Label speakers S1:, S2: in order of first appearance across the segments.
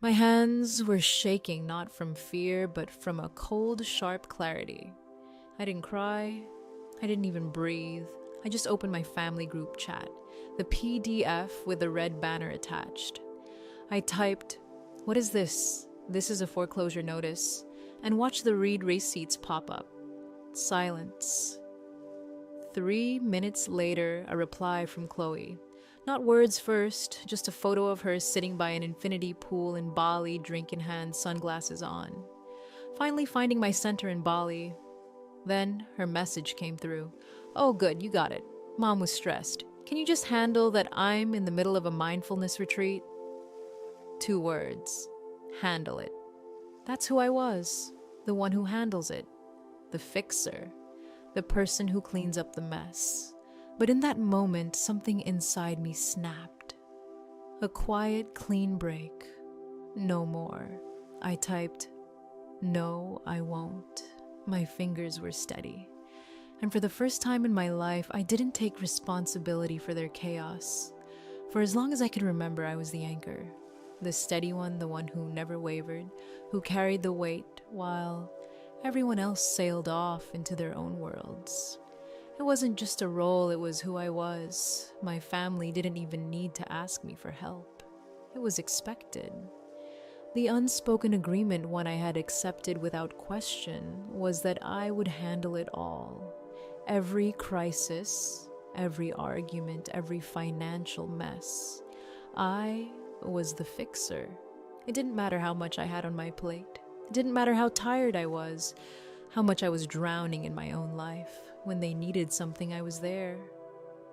S1: My hands were shaking not from fear, but from a cold, sharp clarity. I didn't cry. I didn't even breathe. I just opened my family group chat, the PDF with the red banner attached. I typed, "What is this? This is a foreclosure notice," and watched the read receipts pop up. Silence. 3 minutes later, a reply from Chloe. Not words first, just a photo of her sitting by an infinity pool in Bali, drink in hand, sunglasses on. Finally finding my center in Bali. Then her message came through. "Oh, good, you got it. Mom was stressed. Can you just handle that I'm in the middle of a mindfulness retreat?" 2 words. Handle it. That's who I was. The one who handles it. The fixer. The person who cleans up the mess. But in that moment, something inside me snapped. A quiet, clean break. No more. I typed, "No, I won't." My fingers were steady. And for the first time in my life, I didn't take responsibility for their chaos. For as long as I can remember, I was the anchor. The steady one, the one who never wavered, who carried the weight, while everyone else sailed off into their own worlds. It wasn't just a role, it was who I was. My family didn't even need to ask me for help. It was expected. The unspoken agreement one I had accepted without question was that I would handle it all. Every crisis, every argument, every financial mess. I was the fixer. It didn't matter how much I had on my plate. It didn't matter how tired I was, how much I was drowning in my own life. When they needed something, I was there.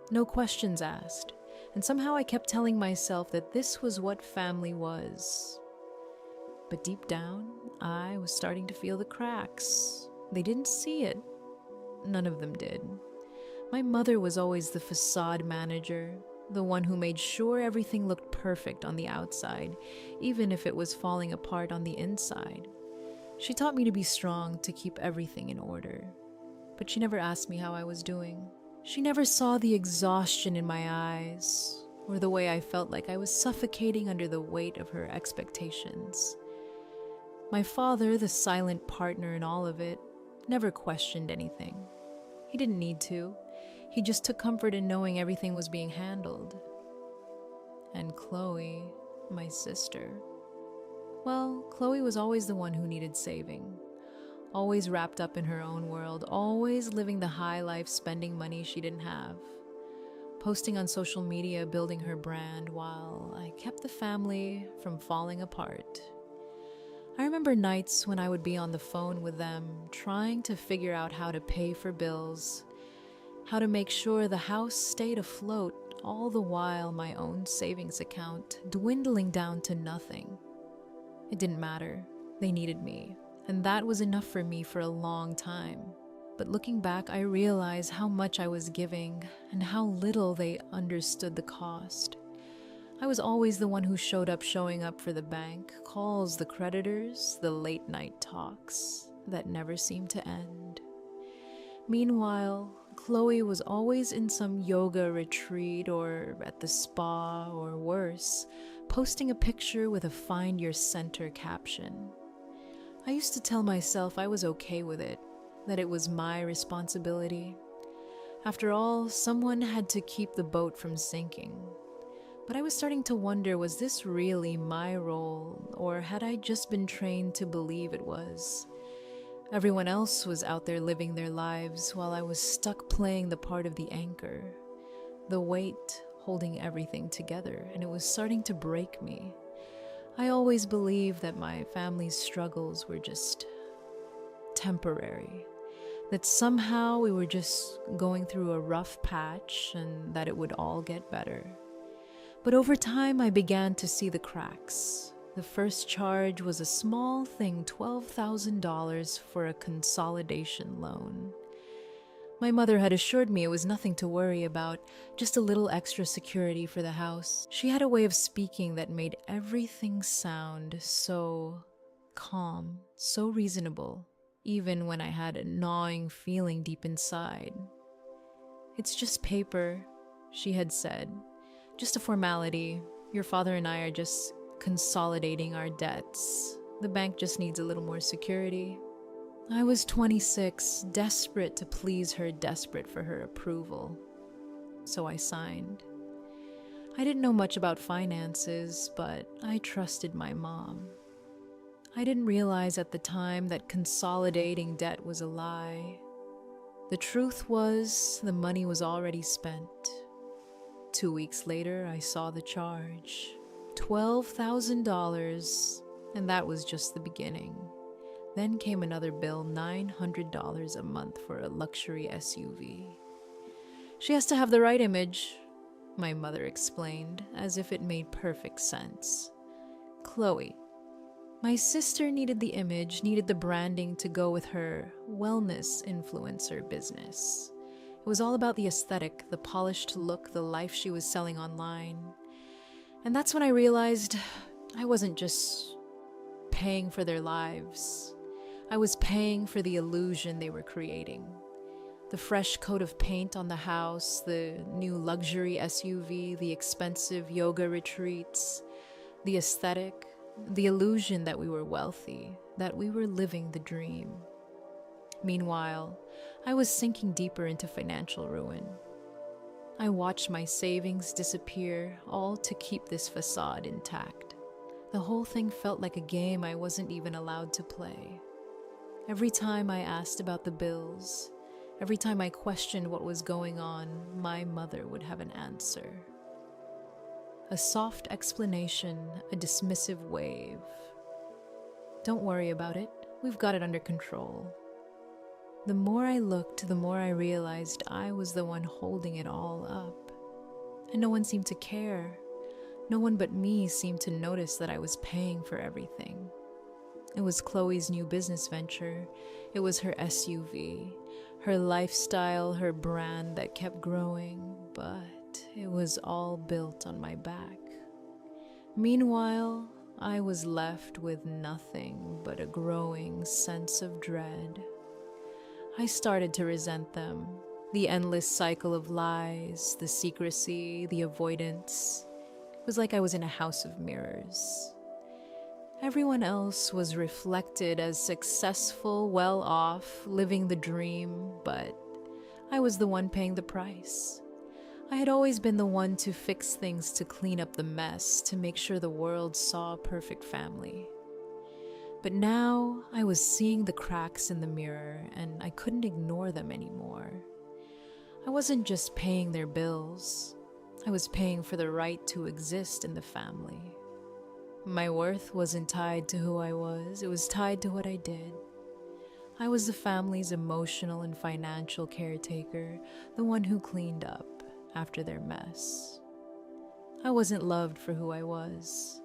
S1: No questions asked. And somehow I kept telling myself that this was what family was. But deep down, I was starting to feel the cracks. They didn't see it. None of them did. My mother was always the facade manager, the one who made sure everything looked perfect on the outside, even if it was falling apart on the inside. She taught me to be strong, to keep everything in order. But she never asked me how I was doing. She never saw the exhaustion in my eyes, or the way I felt like I was suffocating under the weight of her expectations. My father, the silent partner in all of it, never questioned anything. He didn't need to. He just took comfort in knowing everything was being handled. And Chloe, my sister. Well, Chloe was always the one who needed saving. Always wrapped up in her own world, always living the high life, spending money she didn't have. Posting on social media, building her brand, while I kept the family from falling apart. I remember nights when I would be on the phone with them, trying to figure out how to pay for bills, how to make sure the house stayed afloat, all the while my own savings account dwindling down to nothing. It didn't matter. They needed me. And that was enough for me for a long time. But looking back, I realized how much I was giving and how little they understood the cost. I was always the one who showing up for the bank, calls, the creditors, the late night talks that never seemed to end. Meanwhile, Chloe was always in some yoga retreat or at the spa or worse, posting a picture with a "Find Your Center" caption. I used to tell myself I was okay with it, that it was my responsibility. After all, someone had to keep the boat from sinking. But I was starting to wonder, was this really my role, or had I just been trained to believe it was? Everyone else was out there living their lives while I was stuck playing the part of the anchor, the weight holding everything together, and it was starting to break me. I always believed that my family's struggles were just temporary, that somehow we were just going through a rough patch and that it would all get better. But over time, I began to see the cracks. The first charge was a small thing, $12,000 for a consolidation loan. My mother had assured me it was nothing to worry about, just a little extra security for the house. She had a way of speaking that made everything sound so calm, so reasonable, even when I had a gnawing feeling deep inside. "It's just paper," she had said. "Just a formality. Your father and I are just consolidating our debts. The bank just needs a little more security. I was 26, desperate to please her, desperate for her approval. So I signed. I didn't know much about finances, but I trusted my mom. I didn't realize at the time that consolidating debt was a lie. The truth was, the money was already spent. 2 weeks later, I saw the charge. $12,000, and that was just the beginning. Then came another bill, $900 a month for a luxury SUV. She has to have the right image, my mother explained, as if it made perfect sense. Chloe, my sister needed the image, needed the branding to go with her wellness influencer business. It was all about the aesthetic, the polished look, the life she was selling online. And that's when I realized I wasn't just paying for their lives. I was paying for the illusion they were creating. The fresh coat of paint on the house, the new luxury SUV, the expensive yoga retreats, the aesthetic, the illusion that we were wealthy, that we were living the dream. Meanwhile, I was sinking deeper into financial ruin. I watched my savings disappear, all to keep this facade intact. The whole thing felt like a game I wasn't even allowed to play. Every time I asked about the bills, every time I questioned what was going on, my mother would have an answer. A soft explanation, a dismissive wave. Don't worry about it. We've got it under control. The more I looked, the more I realized I was the one holding it all up. And no one seemed to care. No one but me seemed to notice that I was paying for everything. It was Chloe's new business venture. It was her SUV, her lifestyle, her brand that kept growing, but it was all built on my back. Meanwhile, I was left with nothing but a growing sense of dread. I started to resent them, the endless cycle of lies, the secrecy, the avoidance. It was like I was in a house of mirrors. Everyone else was reflected as successful, well off, living the dream, but I was the one paying the price. I had always been the one to fix things, to clean up the mess, to make sure the world saw a perfect family. But now I was seeing the cracks in the mirror, and I couldn't ignore them anymore. I wasn't just paying their bills. I was paying for the right to exist in the family. My worth wasn't tied to who I was, it was tied to what I did. I was the family's emotional and financial caretaker, the one who cleaned up after their mess. I wasn't loved for who I was.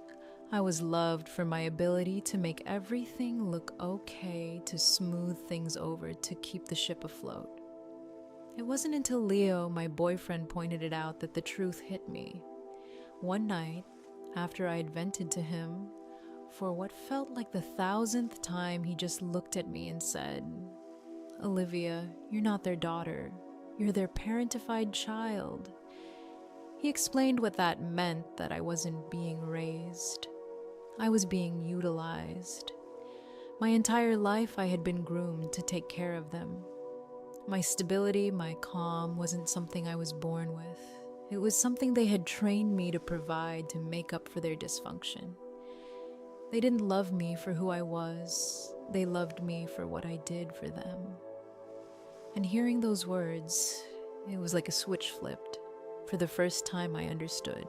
S1: I was loved for my ability to make everything look okay, to smooth things over, to keep the ship afloat. It wasn't until Leo, my boyfriend, pointed it out that the truth hit me. One night, after I had vented to him, for what felt like the 1,000th time, he just looked at me and said, "Olivia, you're not their daughter. You're their parentified child." He explained what that meant, that I wasn't being raised. I was being utilized. My entire life I had been groomed to take care of them. My stability, my calm wasn't something I was born with. It was something they had trained me to provide to make up for their dysfunction. They didn't love me for who I was. They loved me for what I did for them. And hearing those words, it was like a switch flipped. For the first time, I understood.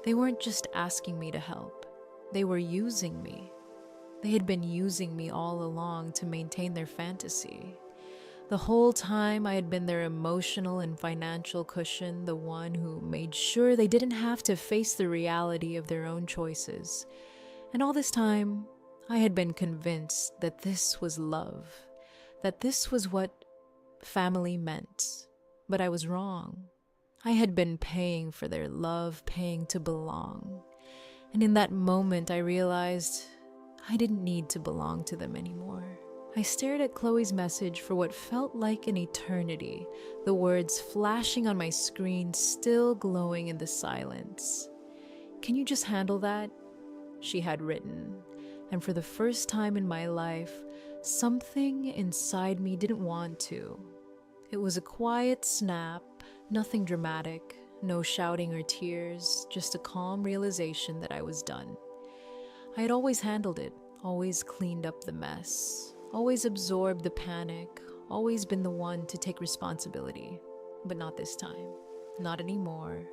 S1: They weren't just asking me to help. They were using me. They had been using me all along to maintain their fantasy. The whole time I had been their emotional and financial cushion, the one who made sure they didn't have to face the reality of their own choices. And all this time, I had been convinced that this was love, that this was what family meant. But I was wrong. I had been paying for their love, paying to belong. And in that moment, I realized I didn't need to belong to them anymore. I stared at Chloe's message for what felt like an eternity, the words flashing on my screen, still glowing in the silence. "Can you just handle that? she had written. And for the first time in my life, something inside me didn't want to. It was a quiet snap, nothing dramatic, no shouting or tears, just a calm realization that I was done. I had always handled it, always cleaned up the mess, always absorbed the panic, always been the one to take responsibility. But not this time. Not anymore.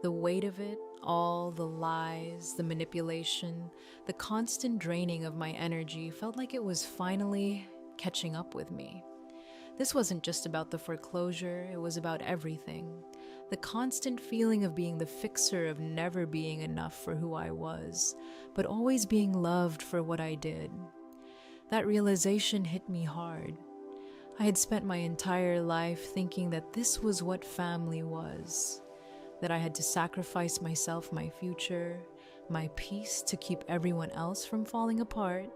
S1: The weight of it, all the lies, the manipulation, the constant draining of my energy felt like it was finally catching up with me. This wasn't just about the foreclosure, it was about everything. The constant feeling of being the fixer, of never being enough for who I was, but always being loved for what I did. That realization hit me hard. I had spent my entire life thinking that this was what family was, that I had to sacrifice myself, my future, my peace to keep everyone else from falling apart.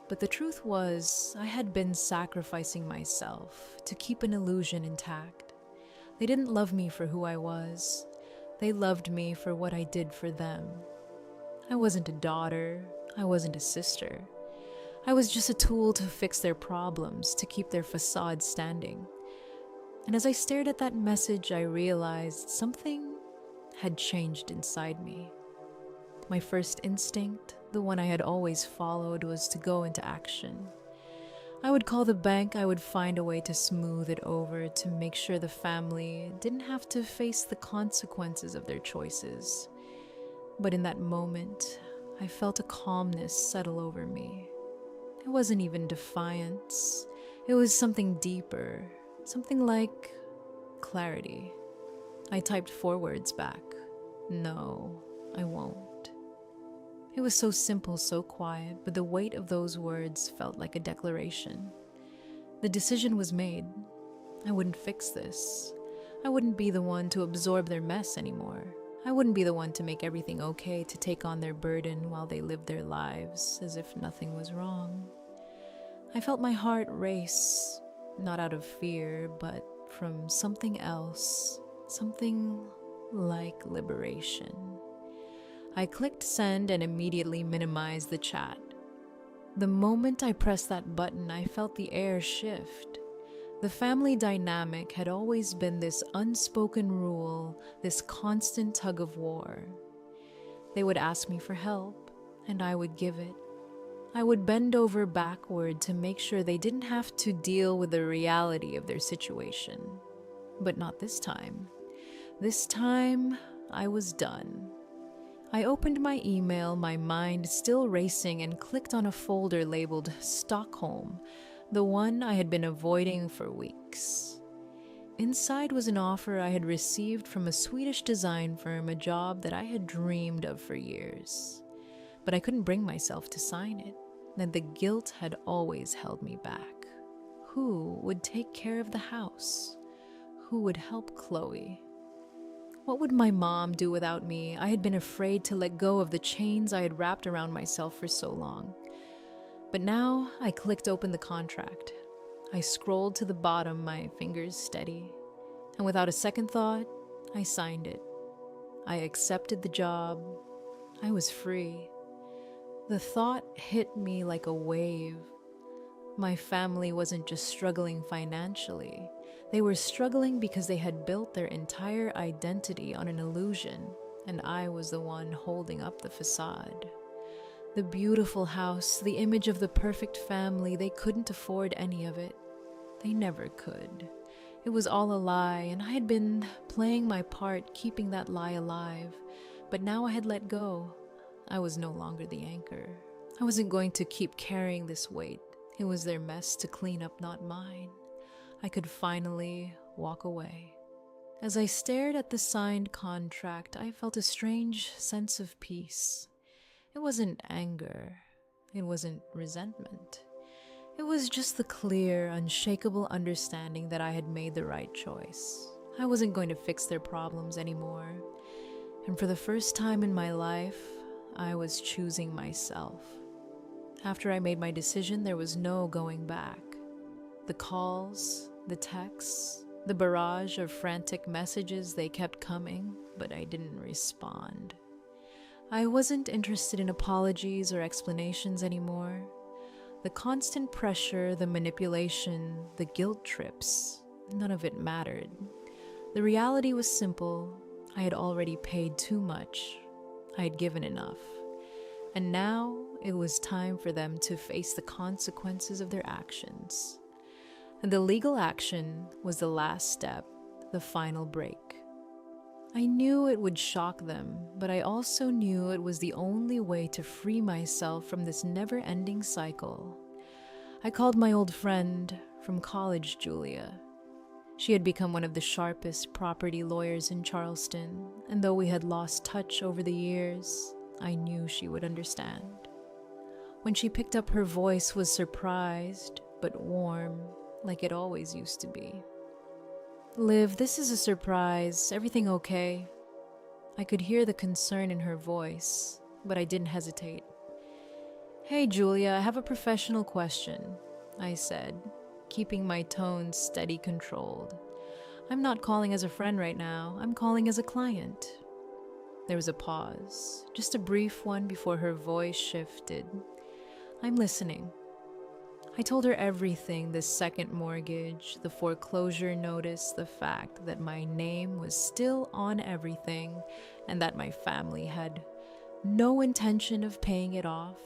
S1: But the truth was, I had been sacrificing myself to keep an illusion intact. They didn't love me for who I was. They loved me for what I did for them. I wasn't a daughter. I wasn't a sister. I was just a tool to fix their problems, to keep their facade standing. And as I stared at that message, I realized something had changed inside me. My first instinct, the one I had always followed, was to go into action. I would call the bank. I would find a way to smooth it over, to make sure the family didn't have to face the consequences of their choices. But in that moment, I felt a calmness settle over me. It wasn't even defiance. It was something deeper, something like clarity. I typed 4 words back. No, I won't. It was so simple, so quiet, but the weight of those words felt like a declaration. The decision was made. I wouldn't fix this. I wouldn't be the one to absorb their mess anymore. I wouldn't be the one to make everything okay, to take on their burden while they lived their lives as if nothing was wrong. I felt my heart race, not out of fear, but from something else, something like liberation. I clicked send and immediately minimized the chat. The moment I pressed that button, I felt the air shift. The family dynamic had always been this unspoken rule, this constant tug of war. They would ask me for help, and I would give it. I would bend over backward to make sure they didn't have to deal with the reality of their situation. But not this time. This time, I was done. I opened my email, my mind still racing, and clicked on a folder labeled Stockholm, the one I had been avoiding for weeks. Inside was an offer I had received from a Swedish design firm, a job that I had dreamed of for years. But I couldn't bring myself to sign it, and the guilt had always held me back. Who would take care of the house? Who would help Chloe? What would my mom do without me? I had been afraid to let go of the chains I had wrapped around myself for so long. But now I clicked open the contract. I scrolled to the bottom, my fingers steady, and without a second thought, I signed it. I accepted the job. I was free. The thought hit me like a wave. My family wasn't just struggling financially. They were struggling because they had built their entire identity on an illusion, and I was the one holding up the facade. The beautiful house, the image of the perfect family, they couldn't afford any of it. They never could. It was all a lie, and I had been playing my part, keeping that lie alive. But now I had let go. I was no longer the anchor. I wasn't going to keep carrying this weight. It was their mess to clean up, not mine. I could finally walk away. As I stared at the signed contract, I felt a strange sense of peace. It wasn't anger. It wasn't resentment. It was just the clear, unshakable understanding that I had made the right choice. I wasn't going to fix their problems anymore. And for the first time in my life, I was choosing myself. After I made my decision, there was no going back. The calls, the texts, the barrage of frantic messages, they kept coming, but I didn't respond. I wasn't interested in apologies or explanations anymore. The constant pressure, the manipulation, the guilt trips, none of it mattered. The reality was simple. I had already paid too much. I had given enough. And now it was time for them to face the consequences of their actions. And the legal action was the last step, the final break. I knew it would shock them, but I also knew it was the only way to free myself from this never-ending cycle. I called my old friend from college, Julia. She had become one of the sharpest property lawyers in Charleston, and though we had lost touch over the years, I knew she would understand. When she picked up, her voice was surprised, but warm, like it always used to be. "Liv, this is a surprise. Everything okay?" I could hear the concern in her voice, but I didn't hesitate. "Hey, Julia, I have a professional question," I said, keeping my tone steady, controlled. "I'm not calling as a friend right now. I'm calling as a client." There was a pause, just a brief one before her voice shifted. "I'm listening." I told her everything: the second mortgage, the foreclosure notice, the fact that my name was still on everything, and that my family had no intention of paying it off.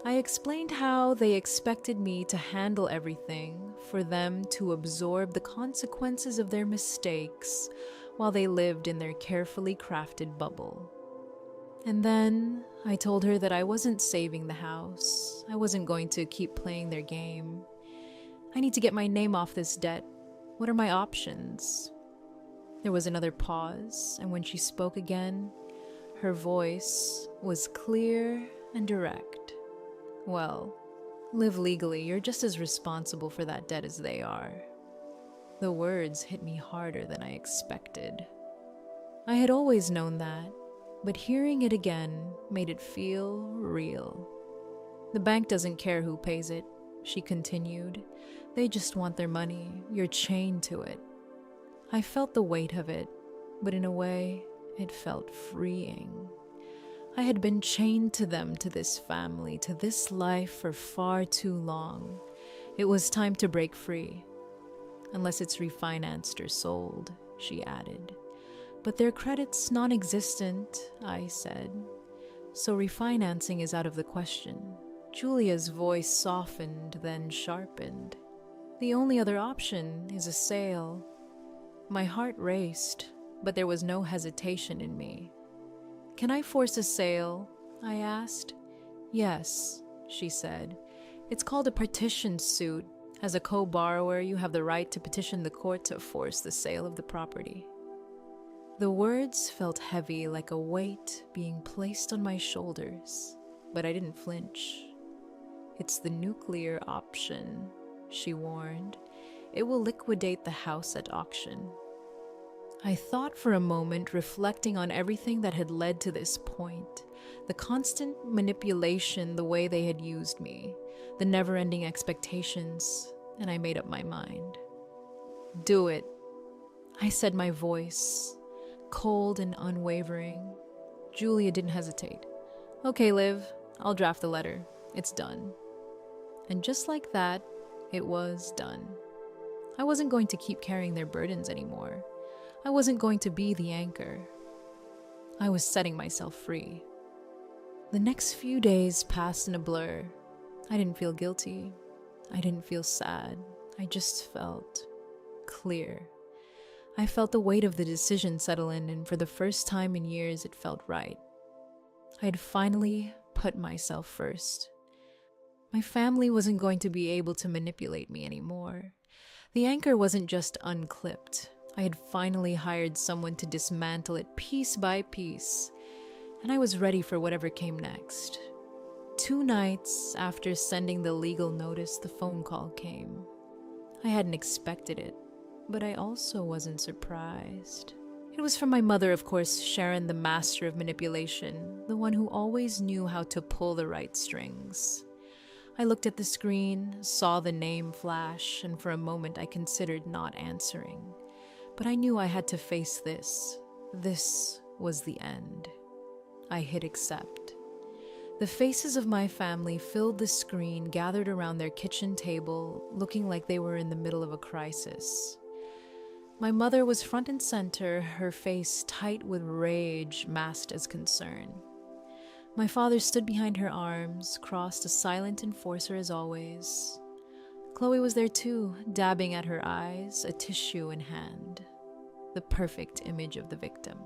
S1: I explained how they expected me to handle everything, for them to absorb the consequences of their mistakes while they lived in their carefully crafted bubble. And then I told her that I wasn't saving the house. I wasn't going to keep playing their game. I need to get my name off this debt. What are my options? There was another pause, and when she spoke again, her voice was clear and direct. "Well, live legally. You're just as responsible for that debt as they are." The words hit me harder than I expected. I had always known that, but hearing it again made it feel real. "The bank doesn't care who pays it," she continued. "They just want their money. You're chained to it." I felt the weight of it, but in a way, it felt freeing. I had been chained to them, to this family, to this life for far too long. It was time to break free. "Unless it's refinanced or sold," she added. "But their credit's non-existent," I said. "So refinancing is out of the question." Julia's voice softened, then sharpened. "The only other option is a sale." My heart raced, but there was no hesitation in me. "Can I force a sale?" I asked. "Yes," she said. "It's called a partition suit. As a co-borrower, you have the right to petition the court to force the sale of the property." The words felt heavy, like a weight being placed on my shoulders, but I didn't flinch. "It's the nuclear option," she warned. "It will liquidate the house at auction." I thought for a moment, reflecting on everything that had led to this point. The constant manipulation, the way they had used me, the never-ending expectations, and I made up my mind. "Do it," I said, my voice cold and unwavering. Julia didn't hesitate. "Okay, Liv, I'll draft the letter. It's done." And just like that, it was done. I wasn't going to keep carrying their burdens anymore. I wasn't going to be the anchor. I was setting myself free. The next few days passed in a blur. I didn't feel guilty. I didn't feel sad. I just felt clear. I felt the weight of the decision settle in, and for the first time in years, it felt right. I had finally put myself first. My family wasn't going to be able to manipulate me anymore. The anchor wasn't just unclipped. I had finally hired someone to dismantle it piece by piece, and I was ready for whatever came next. 2 nights after sending the legal notice, the phone call came. I hadn't expected it, but I also wasn't surprised. It was from my mother, of course, Sharon, the master of manipulation, the one who always knew how to pull the right strings. I looked at the screen, saw the name flash, and for a moment I considered not answering. But I knew I had to face this. This was the end. I hit accept. The faces of my family filled the screen, gathered around their kitchen table, looking like they were in the middle of a crisis. My mother was front and center, her face tight with rage masked as concern. My father stood behind her arms, crossed, a silent enforcer as always. Chloe was there too, dabbing at her eyes, a tissue in hand. The perfect image of the victim.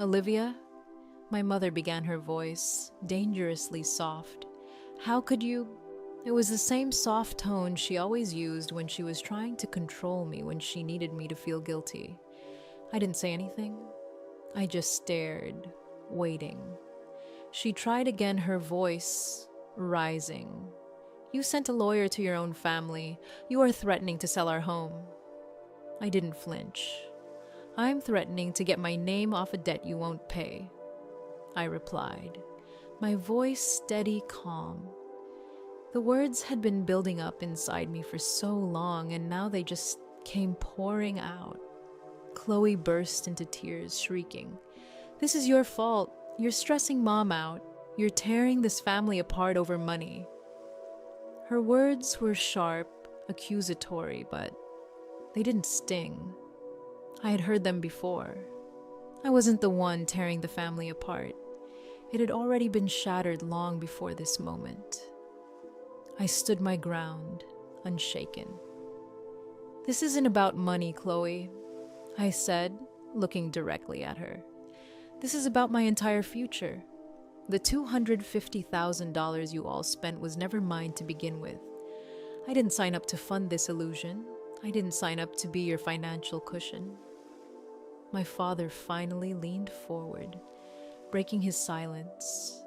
S1: "Olivia?" My mother began, her voice dangerously soft. "How could you?" It was the same soft tone she always used when she was trying to control me, when she needed me to feel guilty. I didn't say anything. I just stared, waiting. She tried again, her voice rising. "You sent a lawyer to your own family. You are threatening to sell our home." I didn't flinch. "I'm threatening to get my name off a debt you won't pay," I replied, my voice steady, calm. The words had been building up inside me for so long, and now they just came pouring out. Chloe burst into tears, shrieking, "This is your fault. You're stressing Mom out. You're tearing this family apart over money." Her words were sharp, accusatory, but they didn't sting. I had heard them before. I wasn't the one tearing the family apart. It had already been shattered long before this moment. I stood my ground, unshaken. "This isn't about money, Chloe," I said, looking directly at her. "This is about my entire future. The $250,000 you all spent was never mine to begin with. I didn't sign up to fund this illusion. I didn't sign up to be your financial cushion." My father finally leaned forward, breaking his silence,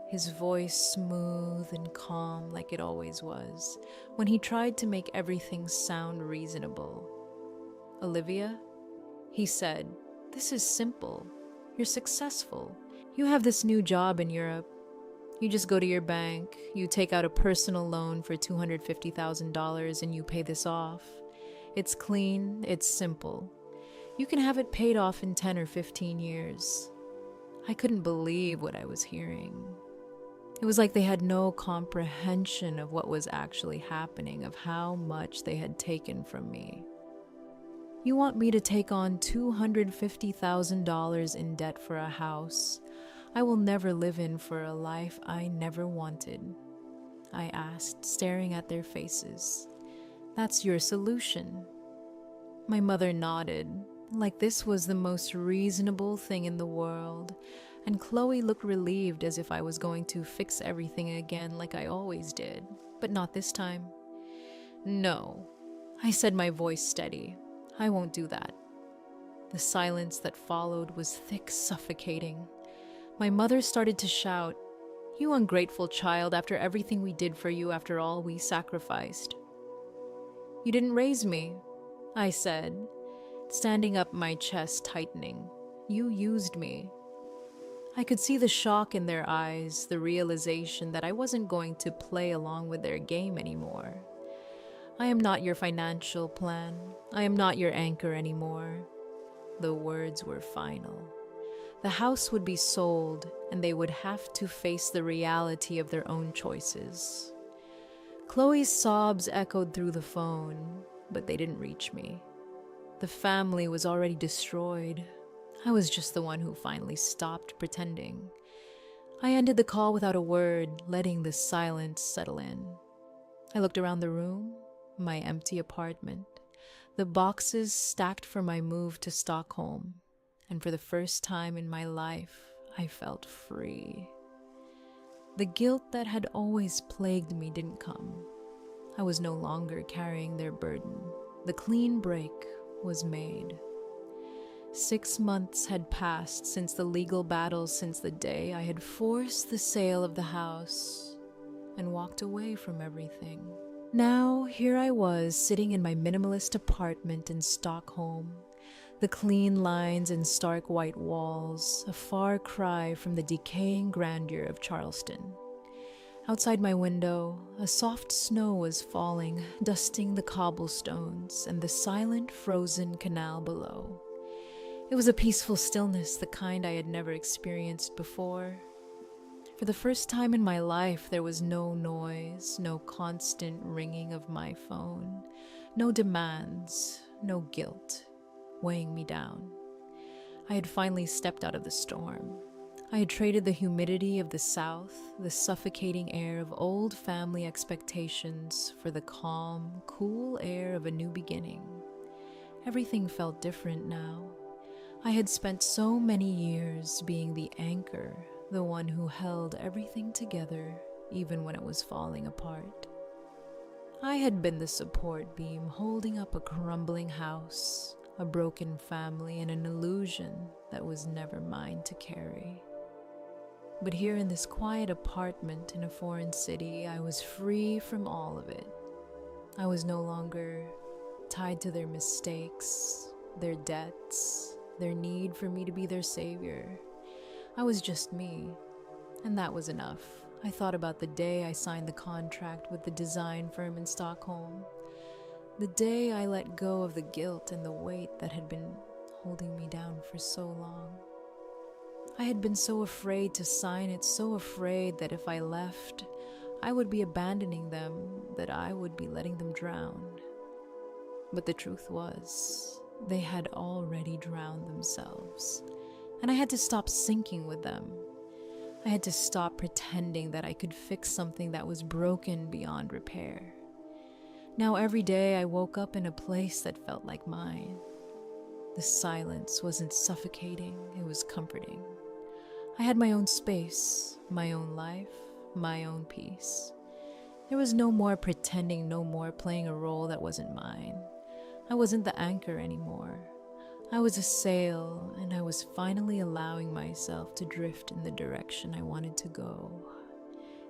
S1: his voice smooth and calm like it always was, when he tried to make everything sound reasonable. "Olivia," he said, "this is simple. You're successful. You have this new job in Europe. You just go to your bank, you take out a personal loan for $250,000 and you pay this off. It's clean, it's simple. You can have it paid off in 10 or 15 years. I couldn't believe what I was hearing. It was like they had no comprehension of what was actually happening, of how much they had taken from me. "You want me to take on $250,000 in debt for a house I will never live in, for a life I never wanted?" I asked, staring at their faces. "That's your solution?" My mother nodded, like this was the most reasonable thing in the world, and Chloe looked relieved, as if I was going to fix everything again like I always did, but not this time. "No," I said, my voice steady. "I won't do that." The silence that followed was thick, suffocating. My mother started to shout, "You ungrateful child, after everything we did for you, after all we sacrificed." "You didn't raise me," I said, standing up, my chest tightening. "You used me." I could see the shock in their eyes, the realization that I wasn't going to play along with their game anymore. "I am not your financial plan. I am not your anchor anymore." The words were final. The house would be sold, and they would have to face the reality of their own choices. Chloe's sobs echoed through the phone, but they didn't reach me. The family was already destroyed. I was just the one who finally stopped pretending. I ended the call without a word, letting the silence settle in. I looked around the room, my empty apartment, the boxes stacked for my move to Stockholm, and for the first time in my life, I felt free. The guilt that had always plagued me didn't come. I was no longer carrying their burden. The clean break was made. 6 months had passed since the legal battles, since the day I had forced the sale of the house and walked away from everything. Now, here I was, sitting in my minimalist apartment in Stockholm, the clean lines and stark white walls, a far cry from the decaying grandeur of Charleston. Outside my window, a soft snow was falling, dusting the cobblestones and the silent, frozen canal below. It was a peaceful stillness, the kind I had never experienced before. For the first time in my life, there was no noise, no constant ringing of my phone, no demands, no guilt weighing me down. I had finally stepped out of the storm. I had traded the humidity of the South, the suffocating air of old family expectations, for the calm, cool air of a new beginning. Everything felt different now. I had spent so many years being the anchor, the one who held everything together, even when it was falling apart. I had been the support beam holding up a crumbling house, a broken family, and an illusion that was never mine to carry. But here in this quiet apartment in a foreign city, I was free from all of it. I was no longer tied to their mistakes, their debts, their need for me to be their savior. I was just me, and that was enough. I thought about the day I signed the contract with the design firm in Stockholm, the day I let go of the guilt and the weight that had been holding me down for so long. I had been so afraid to sign it, so afraid that if I left, I would be abandoning them, that I would be letting them drown. But the truth was, they had already drowned themselves, and I had to stop sinking with them. I had to stop pretending that I could fix something that was broken beyond repair. Now every day I woke up in a place that felt like mine. The silence wasn't suffocating, it was comforting. I had my own space, my own life, my own peace. There was no more pretending, no more playing a role that wasn't mine. I wasn't the anchor anymore. I was a sail, and I was finally allowing myself to drift in the direction I wanted to go.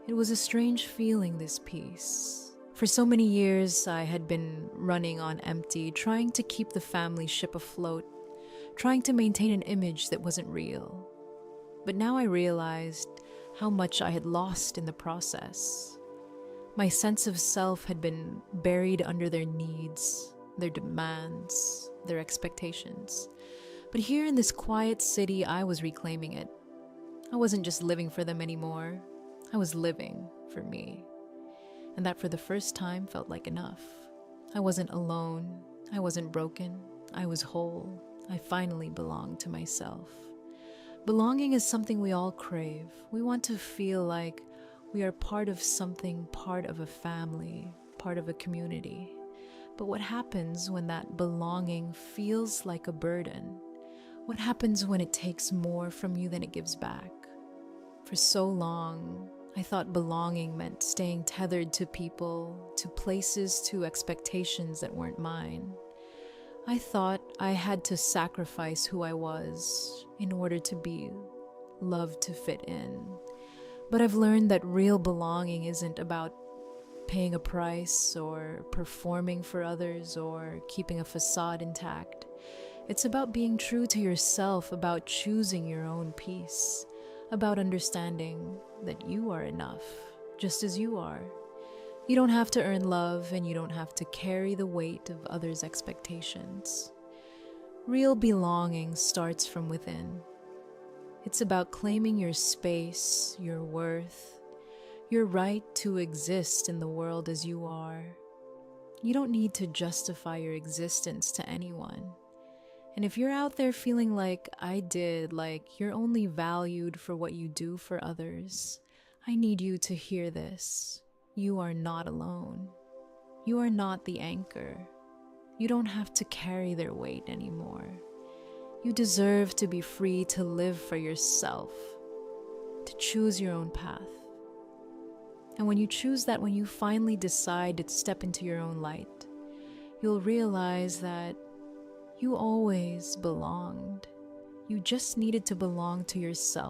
S1: It was a strange feeling, this peace. For so many years, I had been running on empty, trying to keep the family ship afloat, trying to maintain an image that wasn't real. But now I realized how much I had lost in the process. My sense of self had been buried under their needs, their demands, their expectations. But here in this quiet city, I was reclaiming it. I wasn't just living for them anymore. I was living for me. And that for the first time felt like enough. I wasn't alone. I wasn't broken. I was whole. I finally belonged to myself. Belonging is something we all crave. We want to feel like we are part of something, part of a family, part of a community. But what happens when that belonging feels like a burden? What happens when it takes more from you than it gives back? For so long, I thought belonging meant staying tethered to people, to places, to expectations that weren't mine. I thought I had to sacrifice who I was in order to be loved to fit in. But I've learned that real belonging isn't about paying a price or performing for others or keeping a facade intact. It's about being true to yourself, about choosing your own peace, about understanding that you are enough, just as you are. You don't have to earn love, and you don't have to carry the weight of others' expectations. Real belonging starts from within. It's about claiming your space, your worth, your right to exist in the world as you are. You don't need to justify your existence to anyone. And if you're out there feeling like I did, like you're only valued for what you do for others, I need you to hear this. You are not alone. You are not the anchor. You don't have to carry their weight anymore. You deserve to be free to live for yourself, to choose your own path. And when you choose that, when you finally decide to step into your own light, you'll realize that you always belonged. You just needed to belong to yourself.